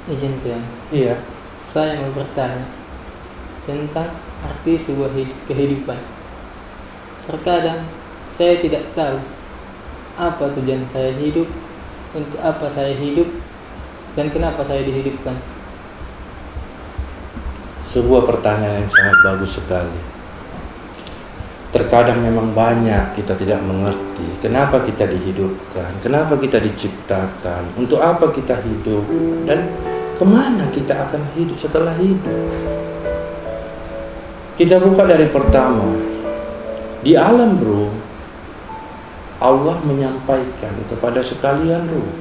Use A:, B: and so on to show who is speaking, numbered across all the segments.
A: Izin Tuhan,
B: Iya.
A: saya mau bertanya tentang arti sebuah kehidupan. Terkadang saya tidak tahu apa tujuan saya hidup, untuk apa saya hidup, dan kenapa saya dihidupkan.
B: Sebuah pertanyaan yang sangat bagus sekali. Terkadang memang banyak kita tidak mengerti kenapa kita dihidupkan, kenapa kita diciptakan, untuk apa kita hidup, dan kemana kita akan hidup setelah hidup. Kita buka dari pertama. Di alam ruh, Allah menyampaikan kepada sekalian ruh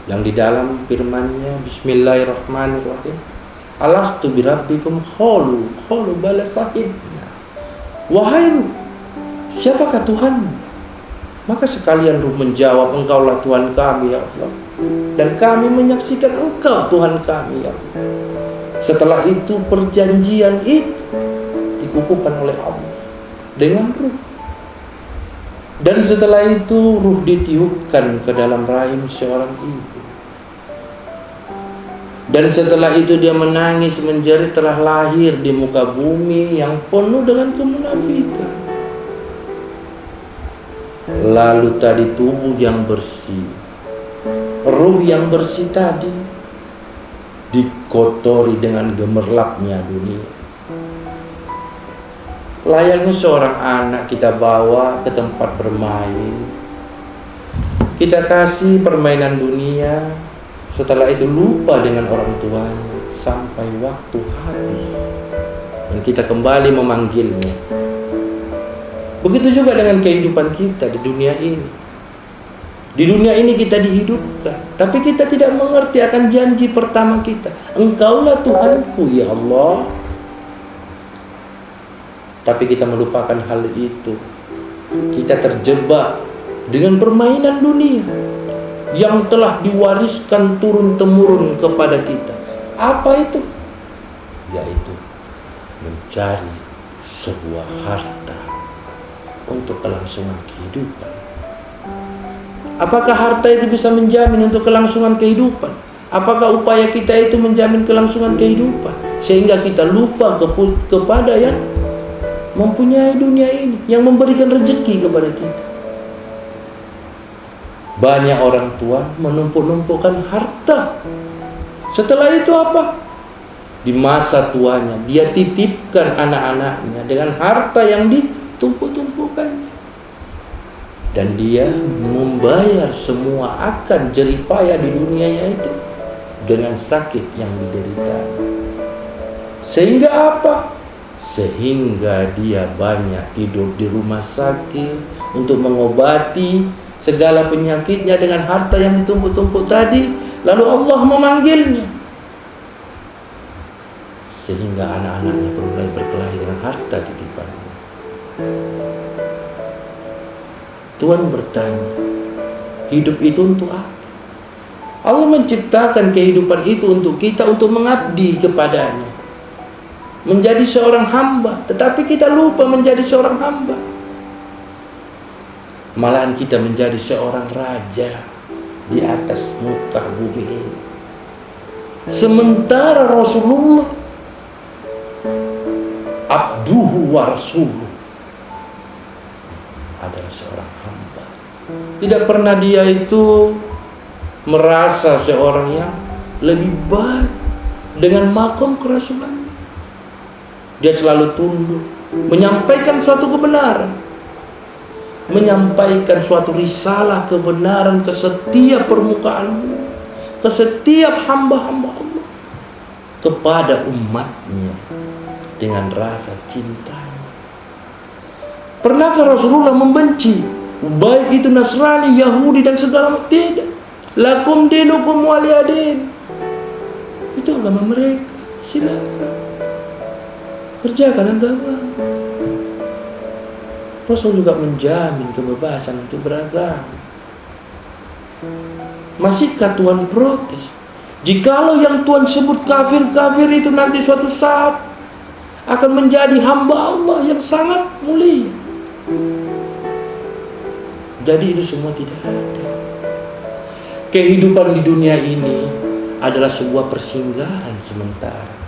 B: yang di dalam firman-Nya, Bismillahirrahmanirrahim, Alastu birabbikum, qalu bala sahibna. Wahai ruh, siapakah Tuhanmu? Maka sekalian ruh menjawab, Engkaulah Tuhan kami ya Allah, dan kami menyaksikan Engkau Tuhan kami ya Allah. Setelah itu perjanjian itu dikukuhkan oleh Allah dengan ruh. Dan setelah itu ruh ditiupkan ke dalam rahim seorang ibu. Dan setelah itu dia menangis menjerit telah lahir di muka bumi yang penuh dengan kemunafikan. Lalu tadi tubuh yang bersih, ruh yang bersih tadi dikotori dengan gemerlapnya dunia. Layaknya seorang anak kita bawa ke tempat bermain, kita kasih permainan dunia, setelah itu lupa dengan orang tuanya sampai waktu habis dan kita kembali memanggilnya. Begitu juga dengan kehidupan kita di dunia ini. Di dunia ini kita dihidupkan, tapi kita tidak mengerti akan janji pertama kita. Engkaulah Tuhanku ya Allah. Tapi kita melupakan hal itu. Kita terjebak dengan permainan dunia yang telah diwariskan turun-temurun kepada kita. Apa itu? Yaitu mencari sebuah harta untuk kelangsungan kehidupan. Apakah harta itu bisa menjamin untuk kelangsungan kehidupan? Apakah upaya kita itu menjamin kelangsungan kehidupan? Sehingga kita lupa kepada yang mempunyai dunia ini, yang memberikan rezeki kepada kita. Banyak orang tua menumpuk-numpukkan harta. Setelah itu apa? Di masa tuanya dia titipkan anak-anaknya dengan harta yang ditumpuk-tumpukkan. Dan dia membayar semua akan jeripaya di dunianya itu dengan sakit yang diderita. Sehingga apa? Sehingga dia banyak tidur di rumah sakit untuk mengobati segala penyakitnya dengan harta yang ditumpuk-tumpuk tadi. Lalu Allah memanggilnya, sehingga anak-anaknya mulai berkelahi dengan harta titipannya. Tuhan bertanya, hidup itu untuk apa? Allah menciptakan kehidupan itu untuk kita, untuk mengabdi kepadanya, menjadi seorang hamba. Tetapi kita lupa menjadi seorang hamba. Malahan kita menjadi seorang raja di atas muka bumi ini. Sementara Rasulullah abduhu wa rasuluh adalah seorang hamba. Tidak pernah dia itu merasa seorang yang lebih baik dengan makom kerasulan. Dia selalu tunduk, menyampaikan suatu kebenaran, menyampaikan suatu risalah kebenaran ke setiap permukaan, ke setiap hamba-hamba Allah, kepada umatnya dengan rasa cintanya. Pernahkah Rasulullah membenci baik itu Nasrani, Yahudi dan segala macam? Tidak. Lakum dinukum waliyadin. Itu agama mereka, silakan kerjakan agama. Rasul juga menjamin kebebasan untuk beragama. Masihkah Tuhan protes jikalau yang Tuhan sebut kafir-kafir itu nanti suatu saat akan menjadi hamba Allah yang sangat mulia? Jadi itu semua tidak ada. kehidupan di dunia ini adalah sebuah persinggahan sementara.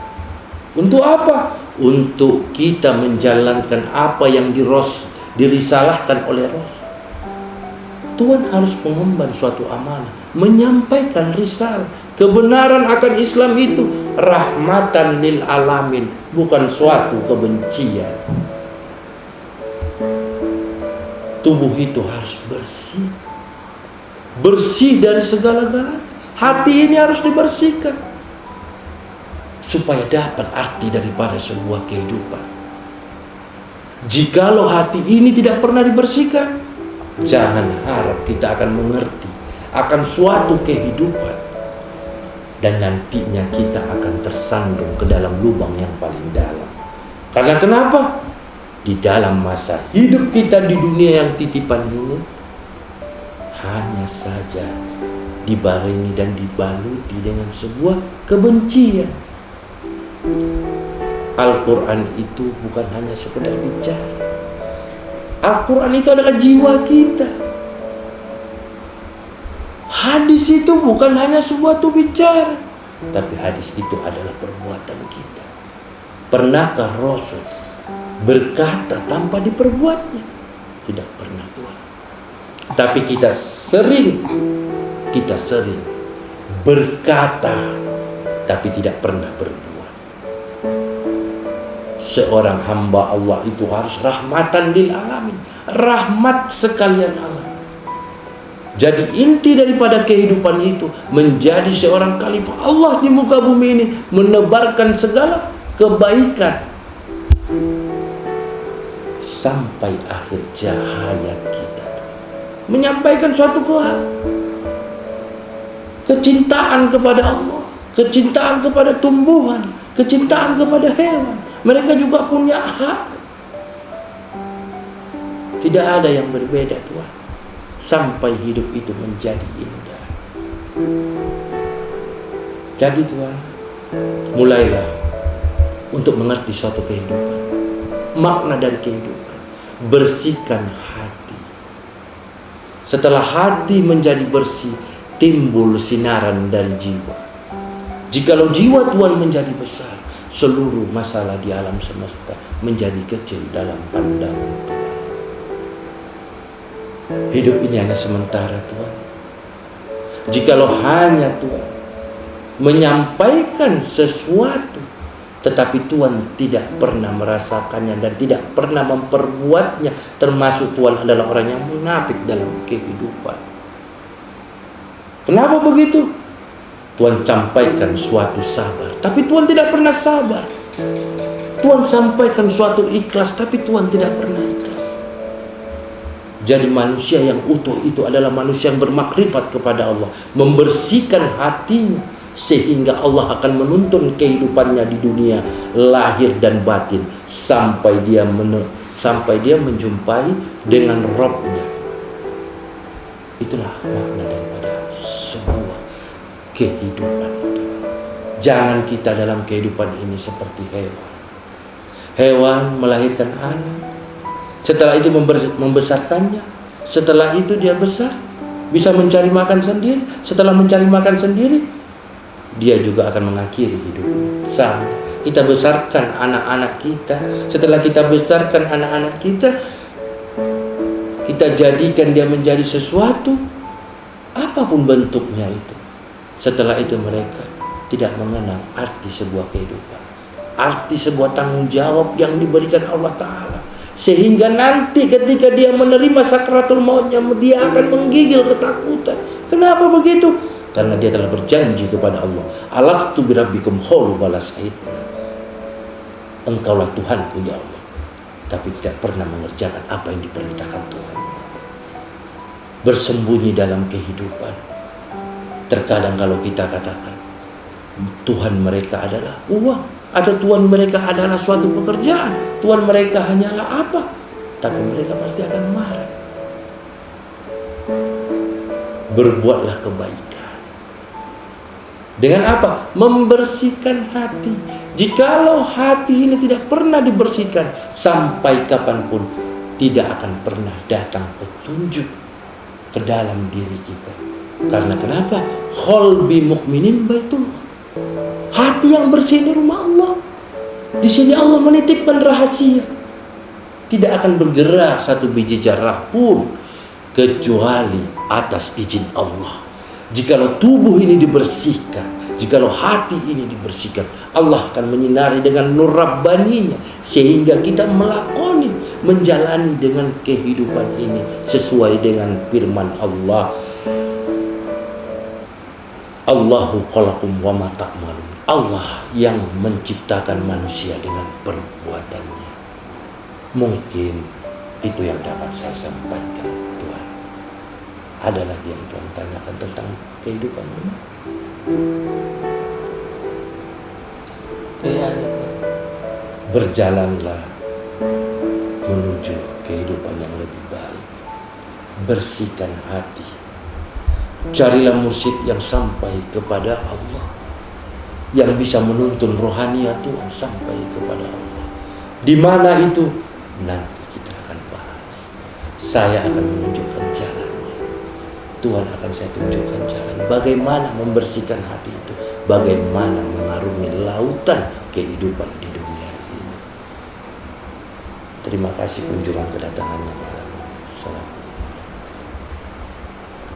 B: Untuk apa? Untuk kita menjalankan apa yang dirisalahkan oleh Rasul. Tuhan harus mengemban suatu amanah, menyampaikan risalah. Kebenaran akan Islam itu rahmatan lil alamin, bukan suatu kebencian. Tubuh itu harus bersih, bersih dari segala-galanya. Hati ini harus dibersihkan supaya dapat arti daripada sebuah kehidupan. Jikalau hati ini tidak pernah dibersihkan, jangan harap kita akan mengerti akan suatu kehidupan, dan nantinya kita akan tersandung ke dalam lubang yang paling dalam. Karena kenapa? Di dalam masa hidup kita di dunia yang titipan ini, hanya saja dibarengi dan dibaluti dengan sebuah kebencian. Al-Quran itu bukan hanya sekedar bicara. Al-Quran itu adalah jiwa kita. Hadis itu bukan hanya sebuah bicara, tapi hadis itu adalah perbuatan kita. Pernahkah Rasul berkata tanpa diperbuatnya? Tidak pernah, Tuhan. Tapi kita sering berkata tapi tidak pernah berbuat. Seorang hamba Allah itu harus rahmatan lil alamin, rahmat sekalian alam. Jadi inti daripada kehidupan itu menjadi seorang khalifah Allah di muka bumi ini, menebarkan segala kebaikan sampai akhir hayat kita, menyampaikan suatu kecintaan kepada Allah, kecintaan kepada tumbuhan, kecintaan kepada hewan. Mereka juga punya hak. Tidak ada yang berbeda, Tuhan, sampai hidup itu menjadi indah. Jadi Tuhan, mulailah untuk mengerti suatu kehidupan, makna dari kehidupan. Bersihkan hati. Setelah hati menjadi bersih, timbul sinaran dari jiwa. Jikalau jiwa Tuhan menjadi besar, seluruh masalah di alam semesta menjadi kecil dalam pandangan Tuhan. Hidup ini hanya sementara, Tuhan. Jikalau hanya Tuhan menyampaikan sesuatu, tetapi Tuhan tidak pernah merasakannya dan tidak pernah memperbuatnya, termasuk Tuhan adalah orang yang munafik dalam kehidupan. Kenapa begitu? Tuhan sampaikan suatu sabar, tapi Tuhan tidak pernah sabar. Tuhan sampaikan suatu ikhlas, tapi Tuhan tidak pernah ikhlas. Jadi manusia yang utuh itu adalah manusia yang bermakrifat kepada Allah, membersihkan hatinya, sehingga Allah akan menuntun kehidupannya di dunia lahir dan batin sampai dia menjumpai dengan Rabb-Nya. Itulah makna daripada sebuah kehidupan. Jangan kita dalam kehidupan ini seperti hewan. Hewan melahirkan anak, setelah itu membesarkannya, setelah itu dia besar, bisa mencari makan sendiri. Setelah mencari makan sendiri, dia juga akan mengakhiri hidupnya. Sama, kita besarkan anak-anak kita. Setelah kita besarkan anak-anak kita, kita jadikan dia menjadi sesuatu, apapun bentuknya itu. Setelah itu mereka tidak mengenal arti sebuah kehidupan, arti sebuah tanggung jawab yang diberikan Allah Ta'ala. Sehingga nanti ketika dia menerima sakratul mautnya, dia akan menggigil ketakutan. Kenapa begitu? Karena dia telah berjanji kepada Allah, alastu birabbikum qalu bala syahidna. Engkaulah Tuhanku ya Allah, tapi tidak pernah mengerjakan apa yang diperintahkan Tuhan. Bersembunyi dalam kehidupan. Terkadang kalau kita katakan Tuhan mereka adalah uang, atau Tuhan mereka adalah suatu pekerjaan, Tuhan mereka hanyalah apa, tapi mereka pasti akan marah. Berbuatlah kebaikan. Dengan apa? Membersihkan hati. Jikalau hati ini tidak pernah dibersihkan, sampai kapanpun tidak akan pernah datang petunjuk ke dalam diri kita. Karena kenapa? Qalbi mukminin baitullah. Hati yang bersih di rumah Allah. Di sini Allah menitipkan rahasia. Tidak akan bergerak satu biji zarah pun kecuali atas izin Allah. Jikalau tubuh ini dibersihkan, jikalau hati ini dibersihkan, Allah akan menyinari dengan nur Rabbaninya, sehingga kita melakoni, menjalani dengan kehidupan ini sesuai dengan firman Allah. Allahu khalaqakum wa ma ta'malun. Allah yang menciptakan manusia dengan perbuatannya. Mungkin itu yang dapat saya sampaikan, Tuhan. Ada lagi yang Tuhan tanyakan tentang kehidupan ini? Berjalanlah menuju kehidupan yang lebih baik. Bersihkan hati. Carilah mursyid yang sampai kepada Allah, yang bisa menuntun rohaniat Tuhan sampai kepada Allah. Di mana itu? Nanti kita akan bahas. Saya akan menunjukkan jalannya. Tuhan akan saya tunjukkan jalan. Bagaimana membersihkan hati itu. Bagaimana mengarungi lautan kehidupan di dunia ini. Terima kasih kunjungan kedatangannya.